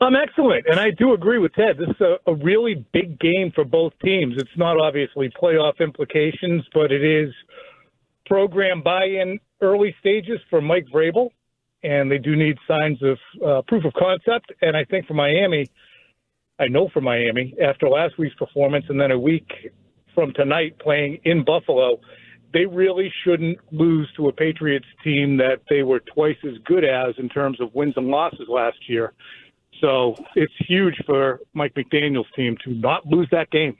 I'm excellent, and I do agree with Ted. This is a really big game for both teams. It's not obviously playoff implications, but it is program buy-in early stages for Mike Vrabel, and they do need signs of proof of concept. And I think for Miami, after last week's performance and then a week from tonight playing in Buffalo, they really shouldn't lose to a Patriots team that they were twice as good as in terms of wins and losses last year. So it's huge for Mike McDaniels' team to not lose that game.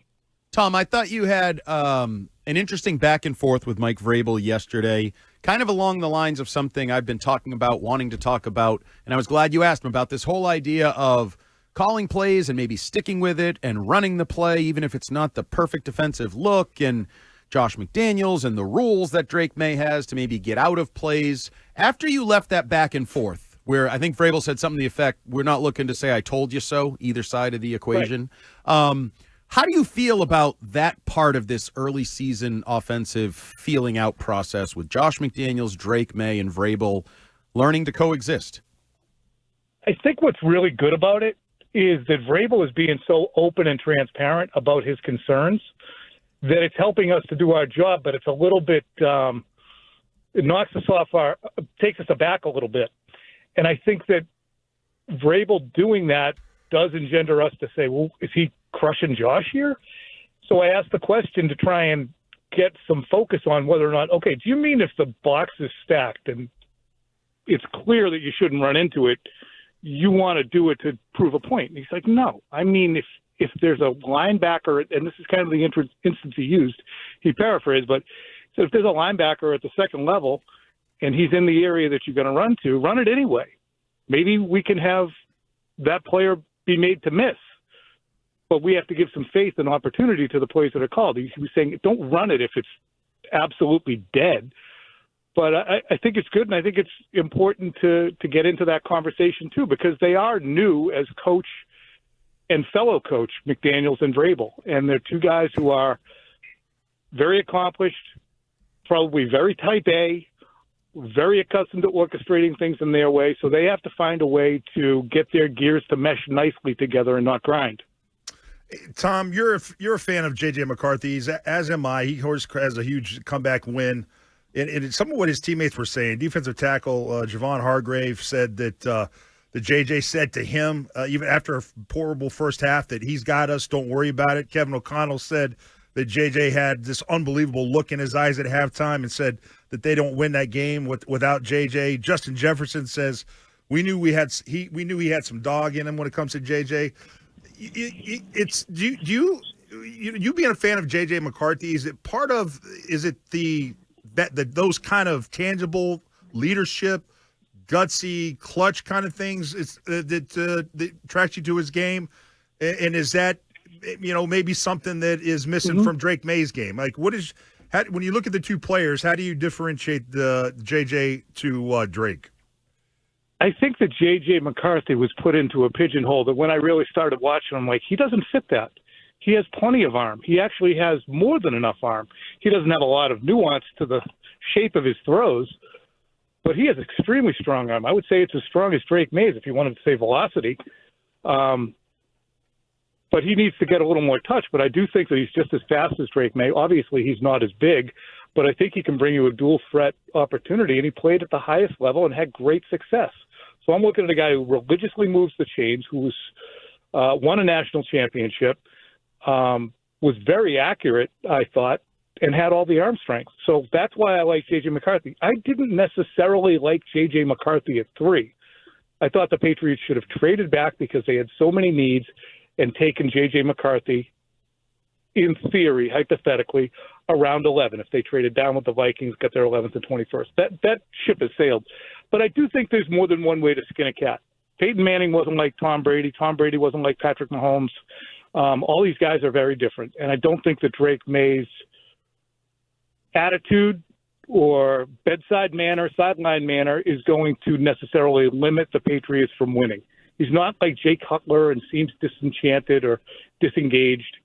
Tom, I thought you had an interesting back and forth with Mike Vrabel yesterday, kind of along the lines of something I've been talking about, wanting to talk about, and I was glad you asked him about this whole idea of calling plays and maybe sticking with it and running the play, even if it's not the perfect defensive look, and Josh McDaniels and the rules that Drake May has to maybe get out of plays. After you left that back and forth, where I think Vrabel said something to the effect, we're not looking to say I told you so, either side of the equation. Right. How do you feel about that part of this early season offensive feeling out process with Josh McDaniels, Drake May, and Vrabel learning to coexist? I think what's really good about it is that Vrabel is being so open and transparent about his concerns that it's helping us to do our job, but it's a little bit, it knocks us off takes us aback a little bit. And I think that Vrabel doing that does engender us to say, well, is he crushing Josh here? So I asked the question to try and get some focus on whether or not, okay, do you mean if the box is stacked and it's clear that you shouldn't run into it, you want to do it to prove a point? And he's like, no. I mean, if there's a linebacker, and this is kind of the instance he used, he paraphrased, but he said if there's a linebacker at the second level and he's in the area that you're going to run to, run it anyway. Maybe we can have that player be made to miss, but we have to give some faith and opportunity to the plays that are called. He was saying, don't run it if it's absolutely dead. But I think it's good, and I think it's important to get into that conversation too, because they are new as coach and fellow coach, McDaniels and Vrabel. And they're two guys who are very accomplished, probably very type A, very accustomed to orchestrating things in their way. So they have to find a way to get their gears to mesh nicely together and not grind. Tom, you're a fan of J.J. McCarthy's, as am I. He has a huge comeback win. And some of what his teammates were saying, defensive tackle Javon Hargrave said that the J.J. said to him, even after a horrible first half, that he's got us, don't worry about it. Kevin O'Connell said that J.J. had this unbelievable look in his eyes at halftime and said that they don't win that game without J.J. Justin Jefferson says we knew he had some dog in him when it comes to J.J. You being a fan of J.J. McCarthy, is it those kind of tangible leadership, gutsy, clutch kind of things that attracts you to his game? And is that, maybe something that is missing from Drake May's game? Like, when you look at the two players, how do you differentiate the J.J. to Drake? I think that J.J. McCarthy was put into a pigeonhole that when I really started watching him, like, he doesn't fit that. He has plenty of arm. He actually has more than enough arm. He doesn't have a lot of nuance to the shape of his throws, but he has extremely strong arm. I would say it's as strong as Drake May's if you wanted to say velocity. But he needs to get a little more touch. But I do think that he's just as fast as Drake May. Obviously, he's not as big, but I think he can bring you a dual threat opportunity, and he played at the highest level and had great success. So I'm looking at a guy who religiously moves the chains, who's won a national championship, was very accurate, I thought, and had all the arm strength. So that's why I like J.J. McCarthy. I didn't necessarily like J.J. McCarthy at 3. I thought the Patriots should have traded back because they had so many needs and taken J.J. McCarthy, in theory, hypothetically, around 11. If they traded down with the Vikings, got their 11th and 21st. That ship has sailed. But I do think there's more than one way to skin a cat. Peyton Manning wasn't like Tom Brady. Tom Brady wasn't like Patrick Mahomes. All these guys are very different. And I don't think that Drake May's attitude or bedside manner, sideline manner is going to necessarily limit the Patriots from winning. He's not like Jay Cutler and seems disenchanted or disengaged.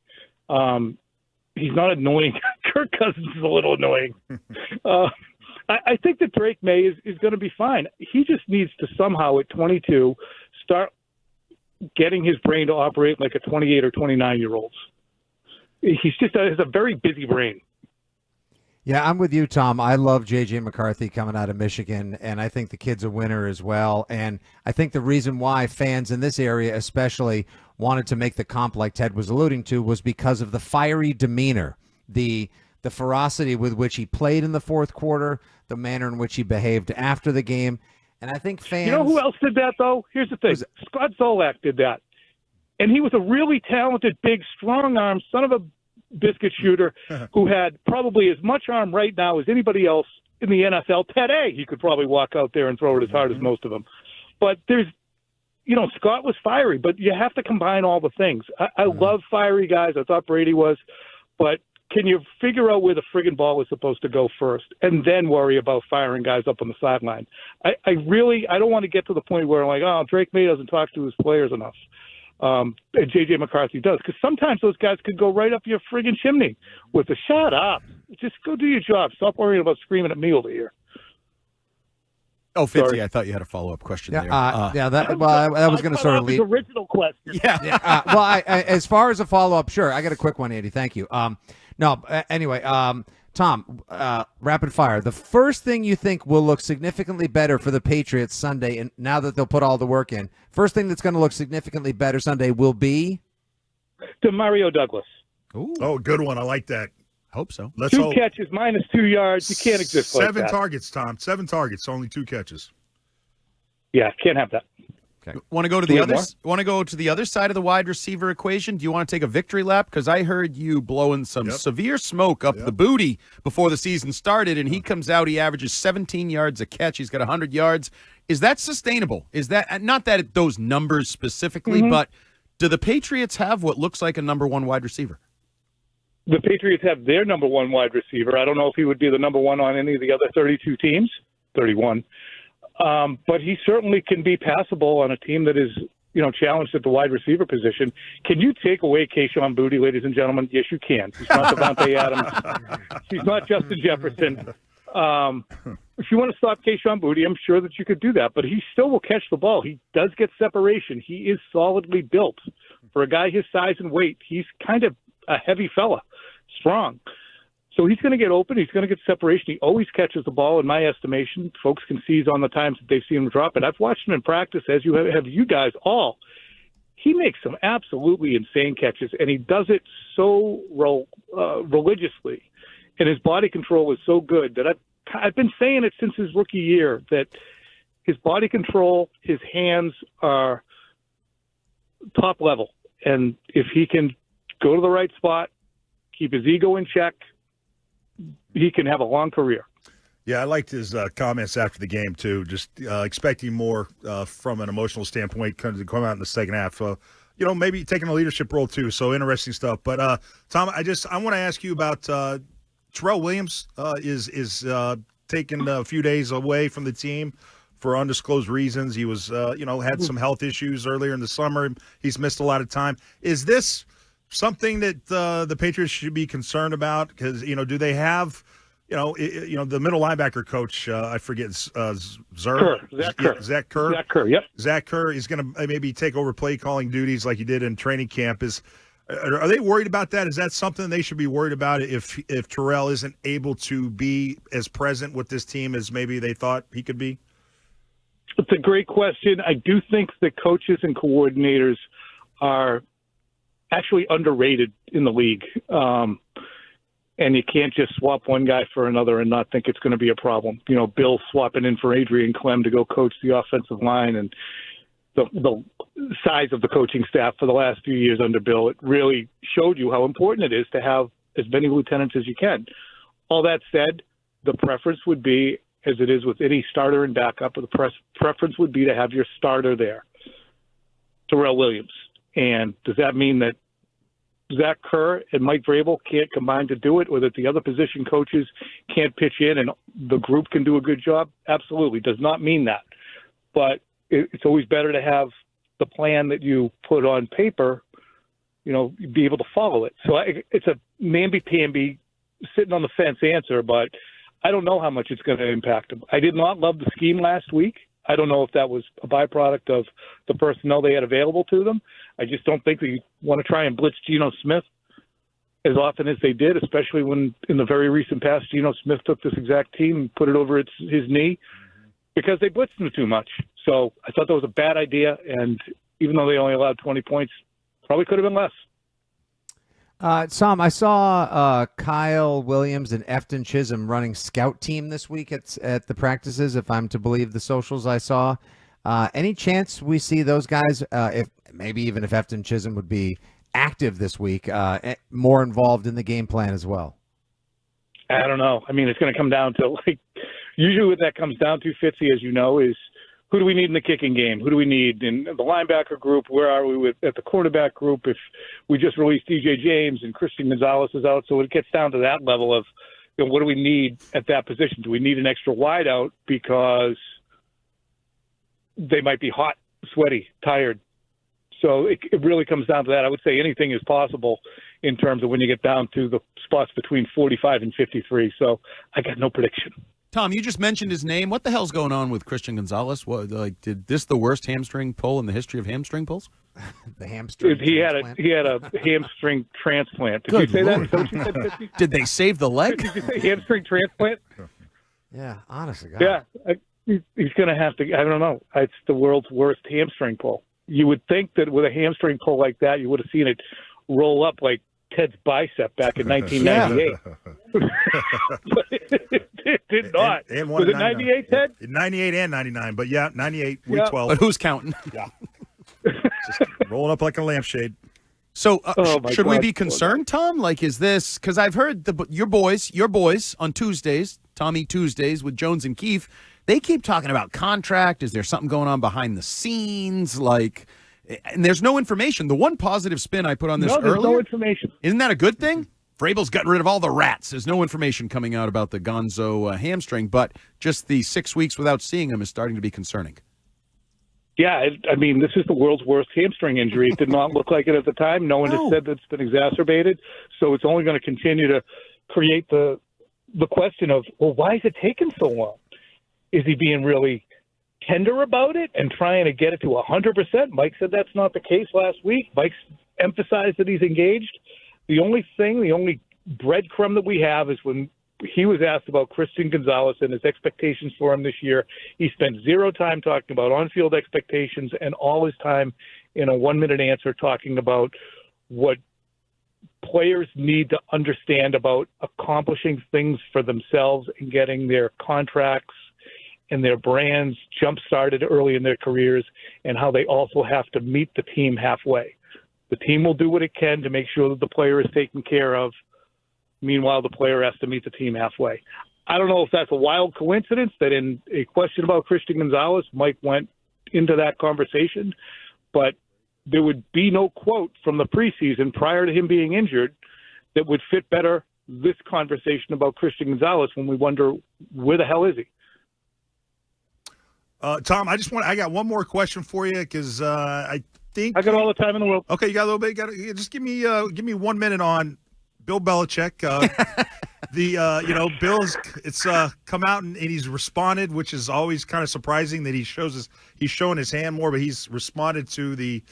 He's not annoying. Kirk Cousins is a little annoying. I think that Drake May is going to be fine. He just needs to somehow at 22 start getting his brain to operate like a 28 or 29-year-old's. He's just has a very busy brain. Yeah, I'm with you, Tom. I love J.J. McCarthy coming out of Michigan, and I think the kid's a winner as well. And I think the reason why fans in this area especially wanted to make the comp like Ted was alluding to was because of the fiery demeanor, the ferocity with which he played in the fourth quarter, the manner in which he behaved after the game. And I think fans... You know who else did that, though? Here's the thing. Scott Zolak did that. And he was a really talented, big, strong-arm son of a biscuit shooter who had probably as much arm right now as anybody else in the NFL today. He could probably walk out there and throw it as hard as most of them. But there's, Scott was fiery, but you have to combine all the things. I love fiery guys. I thought Brady was. But can you figure out where the friggin' ball is supposed to go first and then worry about firing guys up on the sideline? I don't want to get to the point where I'm like, oh, Drake May doesn't talk to his players enough. And J.J. McCarthy does, because sometimes those guys could go right up your friggin' chimney with a shut up. Just go do your job. Stop worrying about screaming at me over here. Oh, Fitzy, I thought you had a follow-up question there. That was going to sort of lead. Original question. Yeah. Well, as far as a follow-up, sure. I got a quick one, Andy. Thank you. Anyway, Tom, rapid fire. The first thing you think will look significantly better for the Patriots Sunday, and now that they'll put all the work in, first thing that's going to look significantly better Sunday will be? Mario Douglas. Ooh. Oh, good one. I like that. Hope so. Two catches, -2 yards. You can't exist like that. 7 targets, Tom. 7 targets, only 2 catches. Yeah, can't have that. Okay. Want to go to the other? Want to go to the other side of the wide receiver equation? Do you want to take a victory lap? Because I heard you blowing some severe smoke up the booty before the season started, and he comes out. He averages 17 yards a catch. He's got 100 yards. Is that sustainable? Is that not that those numbers specifically, but do the Patriots have what looks like a number one wide receiver? The Patriots have their number one wide receiver. I don't know if he would be the number one on any of the other 32 teams. 31. But he certainly can be passable on a team that is, challenged at the wide receiver position. Can you take away Kayshon Boutte, ladies and gentlemen? Yes, you can. He's not Devontae Adams. He's not Justin Jefferson. If you want to stop Kayshon Boutte, I'm sure that you could do that. But he still will catch the ball. He does get separation. He is solidly built. For a guy his size and weight, he's kind of a heavy fella, strong. So he's going to get open. He's going to get separation. He always catches the ball, in my estimation. Folks can seize on the times that they've seen him drop it. I've watched him in practice, as have you guys all. He makes some absolutely insane catches, and he does it so religiously. And his body control is so good that I've been saying it since his rookie year, that his body control, his hands are top level. And if he can go to the right spot, keep his ego in check, he can have a long career. Yeah, I liked his comments after the game, too, just expecting more from an emotional standpoint to come out in the second half. Maybe taking a leadership role, too, so interesting stuff. But, Tom, I want to ask you about Terrell Williams is taking a few days away from the team for undisclosed reasons. He was, had some health issues earlier in the summer. He's missed a lot of time. Is this something that the Patriots should be concerned about? Because, do they have, the middle linebacker coach, I forget, Zach Kerr. Zach Kerr, yep. Zach Kerr is going to maybe take over play calling duties like he did in training camp. Are they worried about that? Is that something they should be worried about if Terrell isn't able to be as present with this team as maybe they thought he could be? It's a great question. I do think that coaches and coordinators are actually underrated in the league. And you can't just swap one guy for another and not think it's going to be a problem. Bill swapping in for Adrian Clem to go coach the offensive line, and the size of the coaching staff for the last few years under Bill, it really showed you how important it is to have as many lieutenants as you can. All that said, the preference would be, as it is with any starter and backup, the preference would be to have your starter there, Terrell Williams. And does that mean that Zach Kerr and Mike Vrabel can't combine to do it, or that the other position coaches can't pitch in and the group can do a good job? Absolutely. Does not mean that. But it's always better to have the plan that you put on paper, be able to follow it. So it's a namby-pamby, sitting on the fence answer, but I don't know how much it's going to impact him. I did not love the scheme last week. I don't know if that was a byproduct of the personnel they had available to them. I just don't think they want to try and blitz Geno Smith as often as they did, especially when in the very recent past, Geno Smith took this exact team and put it over his knee because they blitzed him too much. So I thought that was a bad idea, and even though they only allowed 20 points, probably could have been less. Tom, I saw Kyle Williams and Efton Chisholm running scout team this week at the practices, if I'm to believe the socials I saw. Any chance we see those guys, if Efton Chisholm would be active this week, more involved in the game plan as well? I don't know. I mean, it's going to come down to, usually what that comes down to, Fitzy, as you know, is who do we need in the kicking game? Who do we need in the linebacker group? Where are we at the quarterback group? If we just released DJ James and Christian Gonzalez is out, so it gets down to that level of, what do we need at that position? Do we need an extra wideout because they might be hot, sweaty, tired? So it really comes down to that. I would say anything is possible in terms of when you get down to the spots between 45 and 53. So I got no prediction. Tom, you just mentioned his name. What the hell's going on with Christian Gonzalez? Did this the worst hamstring pull in the history of hamstring pulls? The hamstring. He had a hamstring transplant. Did you say Lord. that? You said, Did they save the leg? Did you say hamstring transplant? Yeah, honestly. God. Yeah, he's going to have to. I don't know. It's the world's worst hamstring pull. You would think that with a hamstring pull like that, you would have seen it roll up like Ted's bicep back in 1998. But it did not. And was it 98, Ted? 98 and 99, but yeah, 98, week 12. But who's counting? Yeah. Just rolling up like a lampshade. So should we God. be concerned, Tom? Is this – because I've heard your boys on Tuesdays, Tommy Tuesdays with Jones and Keefe, they keep talking about contract. Is there something going on behind the scenes? And there's no information. The one positive spin I put on this there's earlier. No information. Isn't that a good thing? Vrabel's gotten rid of all the rats. There's no information coming out about the Gonzo hamstring, but just the 6 weeks without seeing him is starting to be concerning. Yeah, I mean, this is the world's worst hamstring injury. It did not look like it at the time. No one has said that it's been exacerbated, so it's only going to continue to create the question of, well, why is it taking so long? Is he being really tender about it and trying to get it to 100%? Mike said that's not the case last week. Mike's emphasized that he's engaged. The only breadcrumb that we have is when he was asked about Christian Gonzalez and his expectations for him this year. He spent zero time talking about on-field expectations and all his time in a 1-minute answer talking about what players need to understand about accomplishing things for themselves and getting their contracts and their brands jump-started early in their careers, and how they also have to meet the team halfway. The team will do what it can to make sure that the player is taken care of. Meanwhile, the player has to meet the team halfway. I don't know if that's a wild coincidence that in a question about Christian Gonzalez, Mike went into that conversation, but there would be no quote from the preseason prior to him being injured that would fit better this conversation about Christian Gonzalez when we wonder, where the hell is he? Tom, I got one more question for you because I think I got all the time in the world. Okay, you got a little bit. Just give me 1 minute on Bill Belichick. Bill's come out and he's responded, which is always kind of surprising that he's showing his hand more, but he's responded to the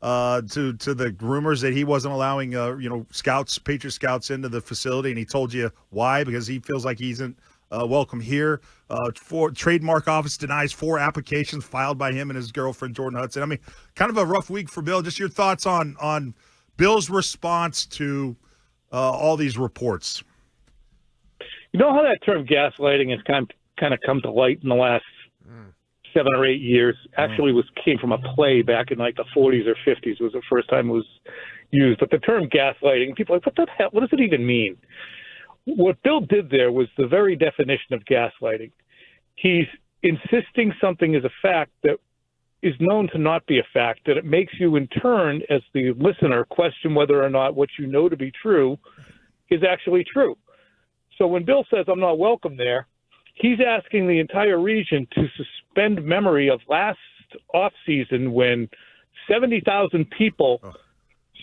to the rumors that he wasn't allowing Patriot scouts into the facility, and he told you why, because he feels like he isn't welcome here. Trademark Office denies 4 applications filed by him and his girlfriend Jordan Hudson. I mean, kind of a rough week for Bill. Just your thoughts on Bill's response to all these reports. You know how that term gaslighting has kind of come to light in the last 7 or 8 years? Actually, came from a play back in like the 40s or 50s. Was the first time it was used. But the term gaslighting, people are like, what the hell? What does it even mean? What Bill did there was the very definition of gaslighting. He's insisting something is a fact that is known to not be a fact, that it makes you in turn, as the listener, question whether or not what you know to be true is actually true. So when Bill says, I'm not welcome there, he's asking the entire region to suspend memory of last offseason when 70,000 people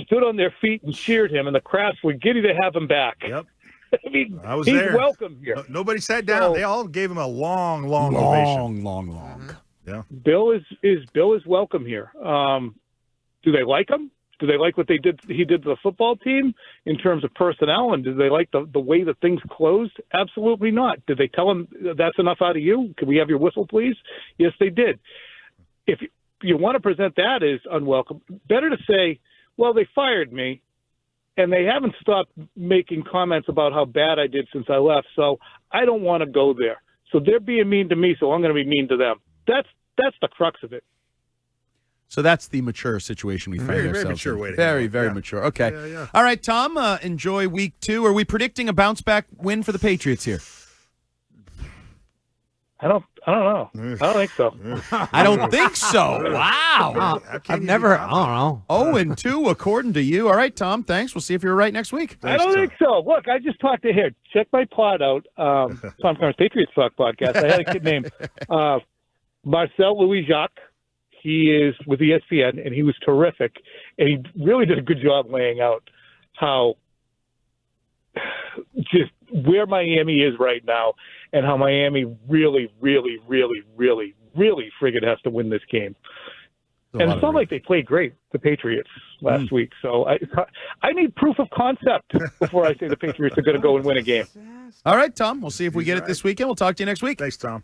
stood on their feet and cheered him, and the crowds were giddy to have him back. Yep. I mean, I was he's there. welcome here. Nobody sat down. They all gave him a long ovation. Long. Yeah. Bill is welcome here. Do they like him? Do they like what he did to the football team in terms of personnel? And do they like the way that things closed? Absolutely not. Did they tell him that's enough out of you? Can we have your whistle, please? Yes, they did. If you want to present that as unwelcome, better to say, well, they fired me, and they haven't stopped making comments about how bad I did since I left, so I don't want to go there. So they're being mean to me, so I'm going to be mean to them. That's the crux of it. So that's the mature situation we find ourselves very mature in. way to Very, handle it. very Yeah. mature. Okay. Yeah. All right, Tom, enjoy week 2. Are we predicting a bounce-back win for the Patriots here? I don't know. I don't think so. I don't think so. Wow. I've never, I don't know. 0-2 according to you. All right, Tom, thanks. We'll see if you're right next week. I don't think so. Look, I just talked to here. Check my pod out. Tom Curran's Patriots Talk podcast. I had a kid named Marcel Louis-Jacques. He is with ESPN, and he was terrific. And he really did a good job laying out how just where Miami is right now and how Miami really, really, really, really, really friggin' has to win this game. And it's not like they played great, the Patriots, last week. So I need proof of concept before I say the Patriots are going to go and win a game. All right, Tom. We'll see if we get it this weekend. We'll talk to you next week. Thanks, Tom.